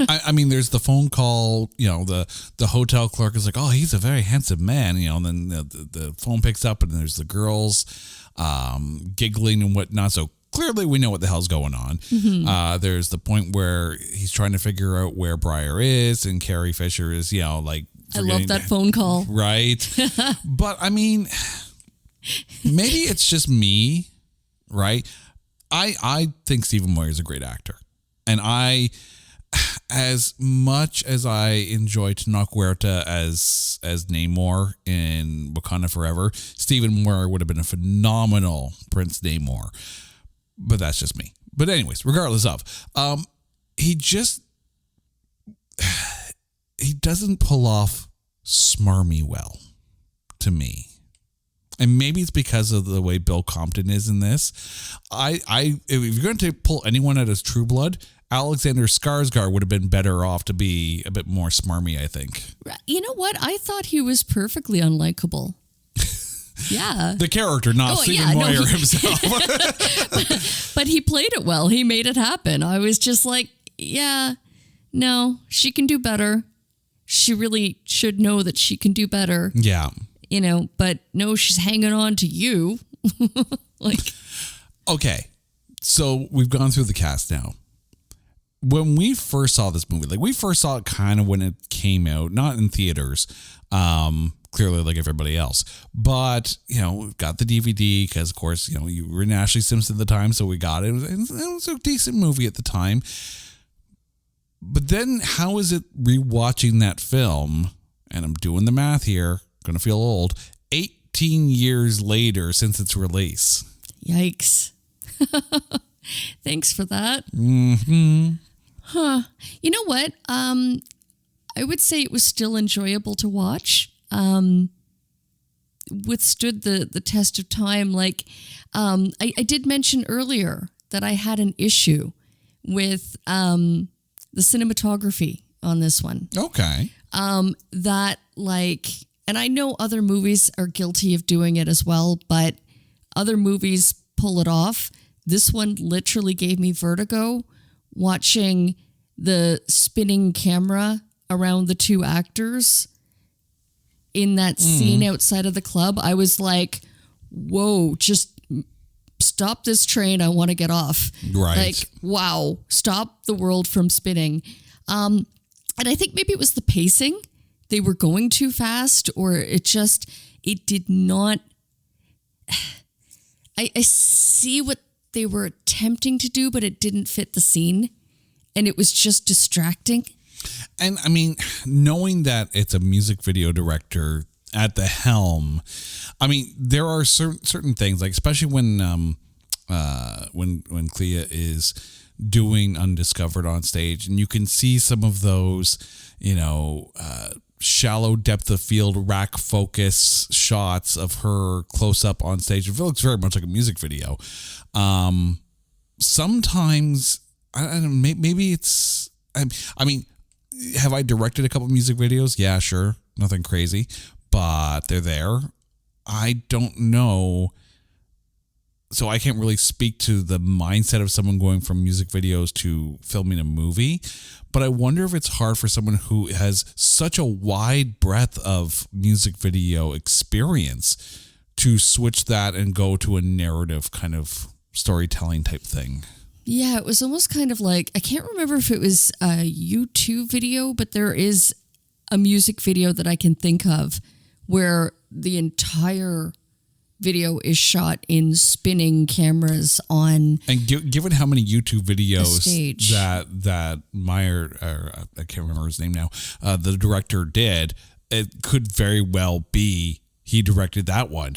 I mean, there's the phone call, you know, the hotel clerk is like, oh, he's a very handsome man, you know, and then the phone picks up and there's the girls giggling and whatnot. So clearly we know what the hell's going on. Mm-hmm. There's the point where he's trying to figure out where Briar is and Carrie Fisher is, you know, like, I love that phone call. Right. But I mean, maybe it's just me, right? I think Stephen Moyer is a great actor. And as much as I enjoy Tenoch Huerta as Namor in Wakanda Forever, Stephen Moore would have been a phenomenal Prince Namor. But that's just me. But anyways, regardless of, he doesn't pull off smarmy well to me. And maybe it's because of the way Bill Compton is in this. If you're going to pull anyone out as True Blood, Alexander Skarsgård would have been better off to be a bit more smarmy, I think. You know what? I thought he was perfectly unlikable. Yeah. The character, not Stephen Moyer himself. But he played it well. He made it happen. I was just like, yeah, no, she can do better. She really should know that she can do better. Yeah. You know, but no, she's hanging on to you. Okay. So we've gone through the cast now. When we first saw this movie, we first saw it kind of when it came out, not in theaters, clearly like everybody else. But, we've got the DVD because, of course, you were in Ashley Simpson at the time, so we got it. It was a decent movie at the time. But then how is it rewatching that film, and I'm doing the math here, going to feel old, 18 years later since its release? Yikes. Thanks for that. Mm-hmm. Huh. You know what? I would say it was still enjoyable to watch. Withstood the test of time. I did mention earlier that I had an issue with the cinematography on this one. Okay. And I know other movies are guilty of doing it as well, but other movies pull it off. This one literally gave me vertigo watching the spinning camera around the two actors in that scene outside of the club. I was like, whoa, just stop this train. I want to get off. Right. Wow, stop the world from spinning. And I think maybe it was the pacing. They were going too fast, or it did not. I see what they were attempting to do, but it didn't fit the scene. And it was just distracting. And I mean, knowing that it's a music video director at the helm, I mean, there are certain things, especially when Clea is doing Undiscovered on stage, and you can see some of those, shallow depth of field rack focus shots of her close up on stage. It looks very much like a music video. Sometimes, I don't know, maybe it's, I mean, have I directed a couple of music videos? Yeah, sure. Nothing crazy, but they're there. I don't know. So I can't really speak to the mindset of someone going from music videos to filming a movie, but I wonder if it's hard for someone who has such a wide breadth of music video experience to switch that and go to a narrative kind of storytelling type thing. Yeah, it was almost kind of like, I can't remember if it was a YouTube video, but there is a music video that I can think of where the entire video is shot in spinning cameras on. And given how many YouTube videos stage that Meyer, I can't remember his name now, the director did, it could very well be he directed that one.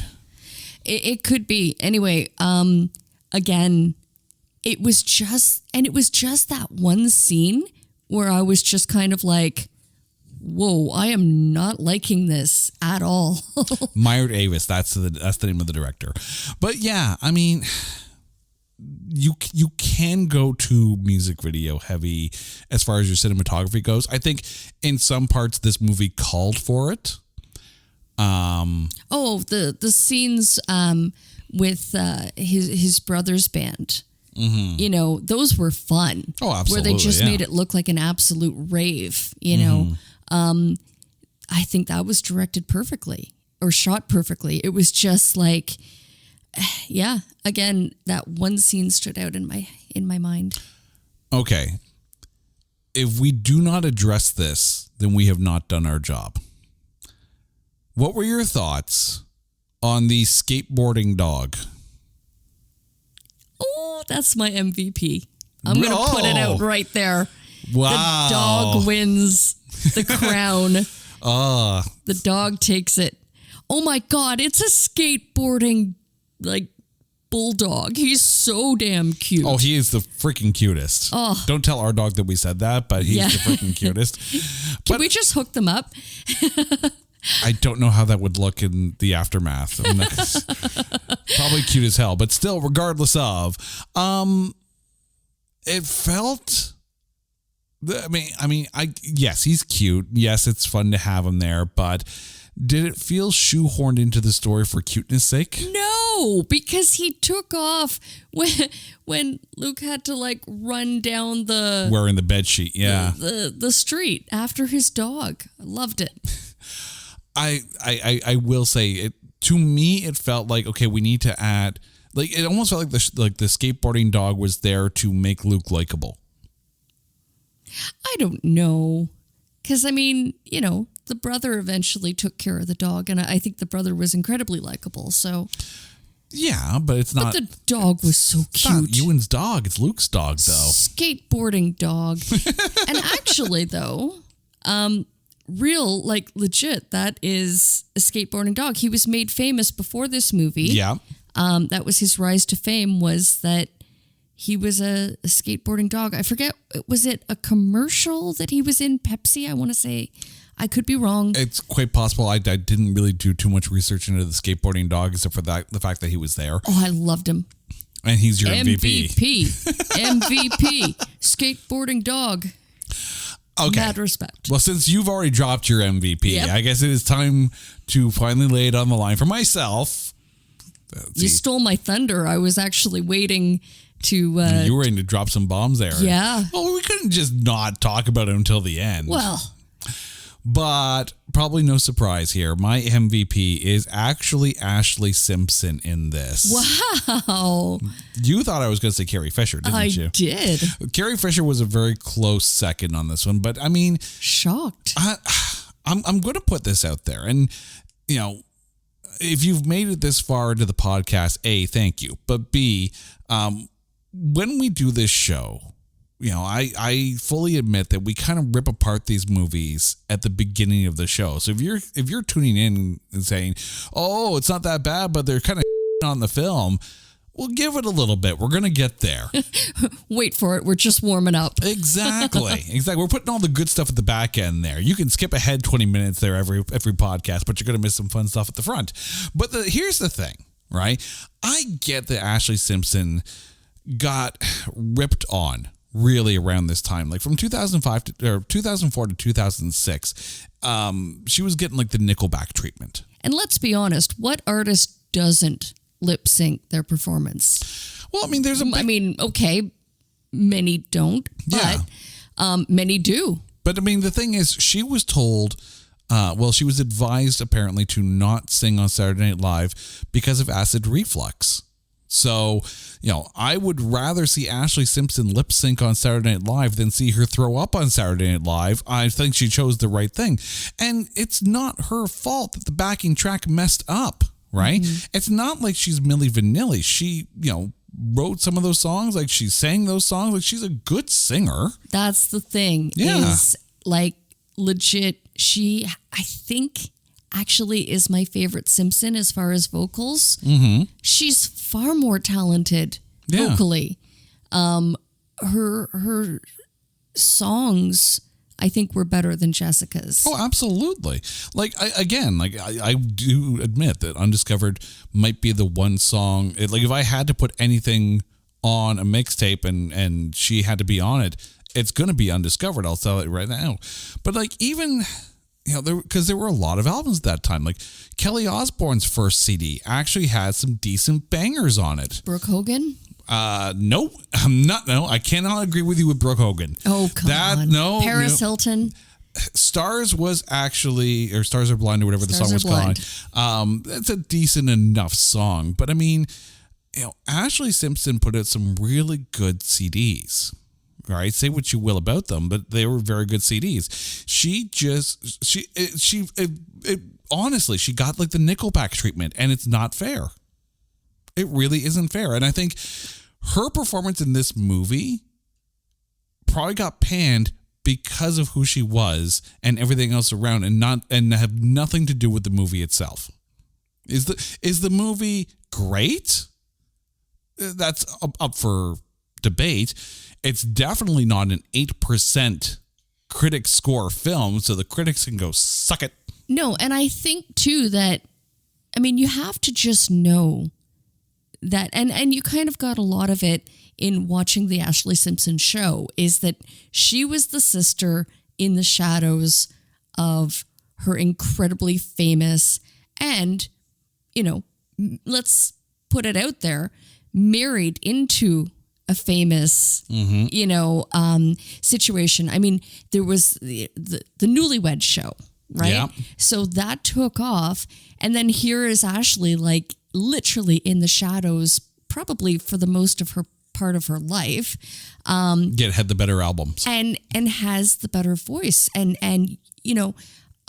It could be. Anyway, again, it was just that one scene where I was just kind of like, whoa, I am not liking this at all. Meyer Avis, that's the name of the director. But yeah, I mean, you can go to music video heavy as far as your cinematography goes. I think in some parts this movie called for it. The scenes with his brother's band. Mm-hmm. Those were fun. Oh, absolutely. Where they just made it look like an absolute rave, I think that was directed perfectly or shot perfectly. It was just like, yeah, again, that one scene stood out in my mind. Okay. If we do not address this, then we have not done our job. What were your thoughts on the skateboarding dog? Oh, that's my MVP. I'm going to put it out right there. Wow. The dog wins the crown. The dog takes it. Oh my God, it's a skateboarding like bulldog. He's so damn cute. Oh, he is the freaking cutest. Oh. Don't tell our dog that we said that, but he's the freaking cutest. Can we just hook them up? I don't know how that would look in the aftermath. I mean, probably cute as hell, but still, regardless of, it felt. Yes, he's cute. Yes, it's fun to have him there, but did it feel shoehorned into the story for cuteness sake? No, because he took off when Luke had to like run down wearing the bed sheet. Yeah, the street after his dog. I loved it. I will say it. To me, it felt like, okay, we need to add. Like, it almost felt like the skateboarding dog was there to make Luke likable. I don't know. Because, I mean, the brother eventually took care of the dog, and I think the brother was incredibly likable, so... Yeah, but it's not... But the dog was so cute. It's not Ewan's dog. It's Luke's dog, though. Skateboarding dog. And actually, though, real, like, legit, that is a skateboarding dog. He was made famous before this movie. Yeah. That was his rise to fame, was that he was a skateboarding dog. I forget, was it a commercial that he was in, Pepsi, I want to say? I could be wrong. It's quite possible. I didn't really do too much research into the skateboarding dog, except for the fact that he was there. Oh, I loved him. And he's your MVP. MVP. Skateboarding dog. Okay. Mad respect. Well, since you've already dropped your MVP, I guess it is time to finally lay it on the line for myself. You stole my thunder. I was actually waiting to... you were ready to drop some bombs there. Yeah. Well, we couldn't just not talk about it until the end. Well... But probably no surprise here. My MVP is actually Ashley Simpson in this. Wow. You thought I was going to say Carrie Fisher, didn't you? I did. Carrie Fisher was a very close second on this one, but I mean... Shocked. I'm going to put this out there. And, if you've made it this far into the podcast, A, thank you. But B, when we do this show... I fully admit that we kind of rip apart these movies at the beginning of the show. So if you're tuning in and saying, "Oh, it's not that bad," but they're kind of on the film, well, give it a little bit. We're gonna get there. Wait for it. We're just warming up. Exactly. We're putting all the good stuff at the back end there. You can skip ahead 20 minutes there every podcast, but you're gonna miss some fun stuff at the front. But here's the thing, right? I get that Ashley Simpson got ripped on. Really around this time, like from 2004 to 2006, she was getting like the Nickelback treatment. And let's be honest, what artist doesn't lip sync their performance? Well, I mean, okay, many don't, but many do. But I mean, the thing is, she was told, she was advised apparently to not sing on Saturday Night Live because of acid reflux. So, I would rather see Ashley Simpson lip sync on Saturday Night Live than see her throw up on Saturday Night Live. I think she chose the right thing. And it's not her fault that the backing track messed up, right? Mm-hmm. It's not like she's Milli Vanilli. She, wrote some of those songs, like she sang those songs, like she's a good singer. That's the thing. Yeah. Is like legit, she, I think... actually is my favorite Simpson as far as vocals. Mm-hmm. She's far more talented vocally. Her songs, I think, were better than Jessica's. Oh, absolutely. I do admit that Undiscovered might be the one song. If I had to put anything on a mixtape and she had to be on it, it's going to be Undiscovered. I'll tell it right now. But even... because there were a lot of albums at that time. Like Kelly Osbourne's first CD actually had some decent bangers on it. Brooke Hogan? No, I'm not. No, I cannot agree with you with Brooke Hogan. Oh, come on. No. Paris Hilton? Stars was actually, or Stars Are Blind or whatever the song was called. That's a decent enough song. But I mean, Ashley Simpson put out some really good CDs. Right, say what you will about them, but they were very good CDs. Honestly, she got like the Nickelback treatment, and it's not fair. It really isn't fair. And I think her performance in this movie probably got panned because of who she was and everything else around, and have nothing to do with the movie itself. Is the movie great? That's up for debate. It's definitely not an 8% critic score film, so the critics can go suck it. No, and I think too that, I mean, you have to just know that, and you kind of got a lot of it in watching the Ashley Simpson show, is that she was the sister in the shadows of her incredibly famous and, let's put it out there, married into a famous, situation. I mean, there was the Newlywed Show, right? Yeah. So that took off. And then here is Ashley, like literally in the shadows, probably for the most of her part of her life. Yet had the better albums. And has the better voice. And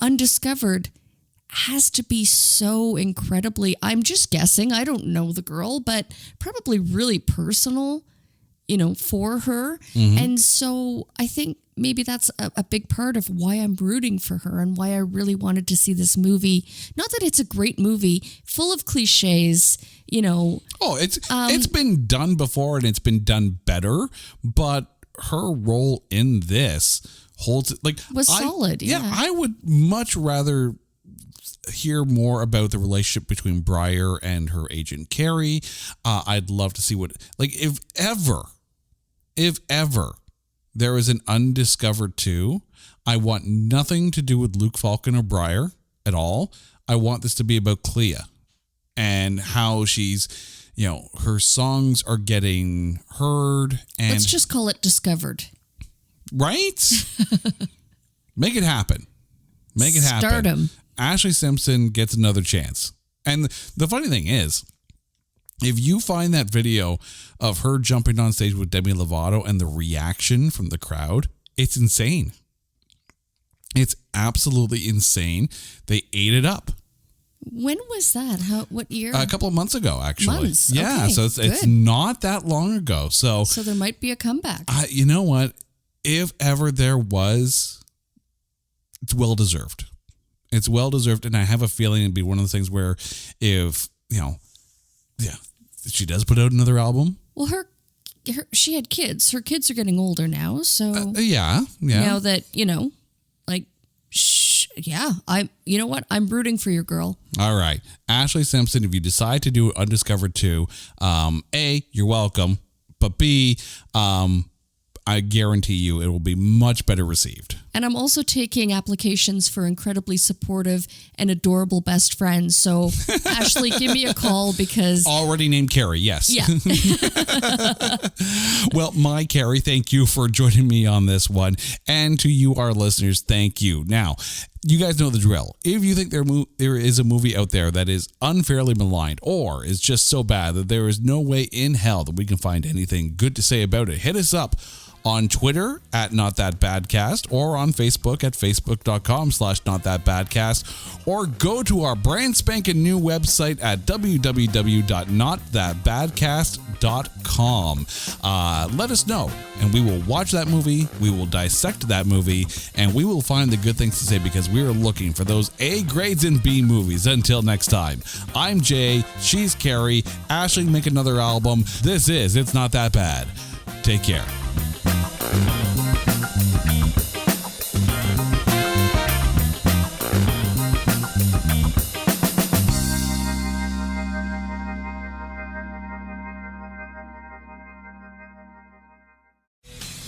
Undiscovered has to be so incredibly, I'm just guessing, I don't know the girl, but probably really personal, for her. Mm-hmm. And so I think maybe that's a big part of why I'm rooting for her and why I really wanted to see this movie. Not that it's a great movie, full of cliches, Oh, it's been done before and it's been done better, but her role in this was solid. Yeah, I would much rather hear more about the relationship between Briar and her agent Carrie. I'd love to see if ever there is an Undiscovered 2, I want nothing to do with Luke Falcon or Briar at all. I want this to be about Clea and how she's, her songs are getting heard. And let's just call it Discovered. Right? Make it happen. Make it happen. Stardom. Ashley Simpson gets another chance. And the funny thing is, if you find that video of her jumping on stage with Demi Lovato and the reaction from the crowd, it's insane. It's absolutely insane. They ate it up. When was that? What year? A couple of months ago, actually. Months. Yeah, okay, so it's not that long ago. So there might be a comeback. You know what? If ever there was, it's well deserved. It's well deserved, and I have a feeling it'd be one of the things where if, she does put out another album. Well, she had kids. Her kids are getting older now, so yeah. Now that you know what? I'm rooting for your girl. All right, Ashley Simpson. If you decide to do Undiscovered 2, A, you're welcome, but B, I guarantee you it will be much better received. And I'm also taking applications for incredibly supportive and adorable best friends. So, Ashley, give me a call because... Already named Carrie, yes. Yeah. Well, my Carrie, thank you for joining me on this one. And to you, our listeners, thank you. Now, you guys know the drill. If you think there is a movie out there that is unfairly maligned or is just so bad that there is no way in hell that we can find anything good to say about it, hit us up on Twitter at NotThatBadcast or on Facebook at facebook.com/NotThatBadcast, or go to our brand spanking new website at www.notthatbadcast.com. Let us know, and we will watch that movie, we will dissect that movie, and we will find the good things to say because we are looking for those A grades and B movies. Until next time, I'm Jay, she's Carrie, Ashley make another album. This is It's Not That Bad. Take care.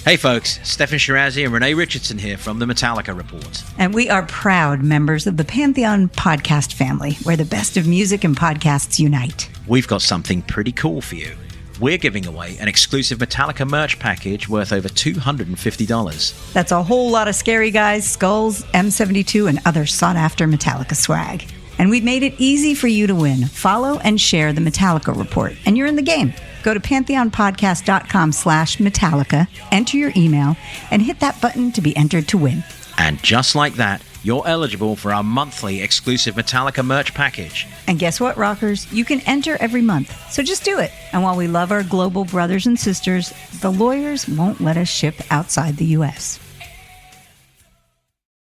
Hey folks, Stefan Shirazi and Renee Richardson here from the Metallica Report. And we are proud members of the Pantheon podcast family, where the best of music and podcasts unite. We've got something pretty cool for you. We're giving away an exclusive Metallica merch package worth over $250. That's a whole lot of Scary Guys, skulls, M72, and other sought-after Metallica swag. And we've made it easy for you to win. Follow and share the Metallica Report, and you're in the game. Go to pantheonpodcast.com/Metallica, enter your email, and hit that button to be entered to win. And just like that, you're eligible for our monthly exclusive Metallica merch package. And guess what, rockers? You can enter every month, so just do it. And while we love our global brothers and sisters, the lawyers won't let us ship outside the U.S.